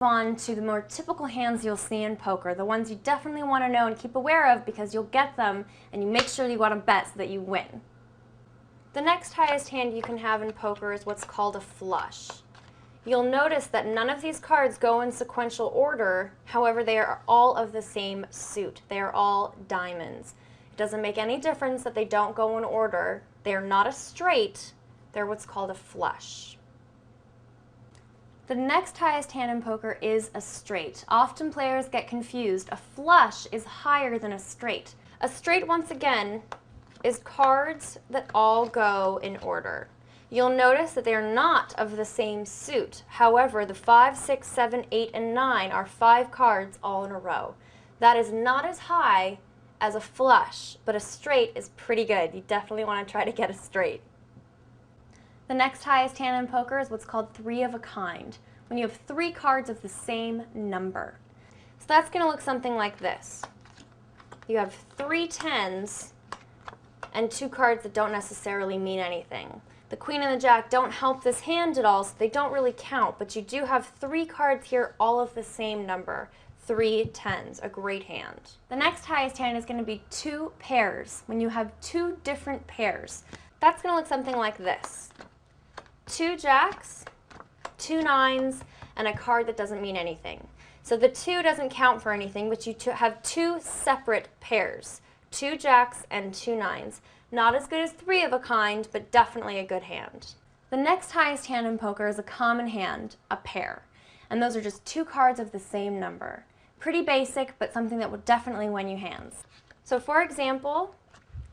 On to the more typical hands you'll see in poker, the ones you definitely want to know and keep aware of because you'll get them and you make sure you want to bet so that you win. The next highest hand you can have in poker is what's called a flush. You'll notice that none of these cards go in sequential order, however they are all of the same suit. They are all diamonds. It doesn't make any difference that they don't go in order. They are not a straight, they're what's called a flush. The next highest hand in poker is a straight. Often players get confused. A flush is higher than a straight. A straight, once again, is cards that all go in order. You'll notice that they are not of the same suit. However, the 5, 6, 7, 8, and 9 are 5 cards all in a row. That is not as high as a flush, but a straight is pretty good. You definitely want to try to get a straight. The next highest hand in poker is what's called 3 of a kind, when you have 3 cards of the same number. So that's going to look something like this. You have 3 tens and 2 cards that don't necessarily mean anything. The queen and the jack don't help this hand at all, so they don't really count, but you do have 3 cards here all of the same number. 3 tens, a great hand. The next highest hand is going to be 2 pairs, when you have 2 different pairs. That's going to look something like this. 2 jacks, 2 nines, and a card that doesn't mean anything. So the 2 doesn't count for anything, but you have 2 separate pairs, 2 jacks and 2 nines. Not as good as 3 of a kind, but definitely a good hand. The next highest hand in poker is a common hand, a pair. And those are just 2 cards of the same number. Pretty basic, but something that will definitely win you hands. So for example,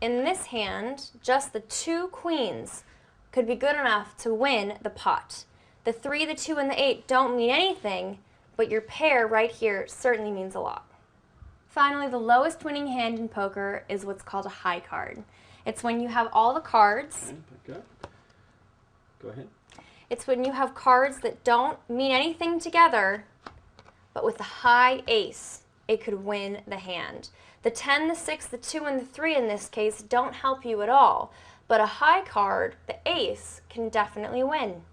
in this hand, just the 2 queens could be good enough to win the pot. The 3, the 2, and the 8 don't mean anything, but your pair right here certainly means a lot. Finally, the lowest winning hand in poker is what's called a high card. It's when you have all the cards. Okay. Go ahead. It's when you have cards that don't mean anything together, but with the high ace, it could win the hand. The 10, the 6, the 2, and the 3 in this case don't help you at all, but a high card, the ace, can definitely win.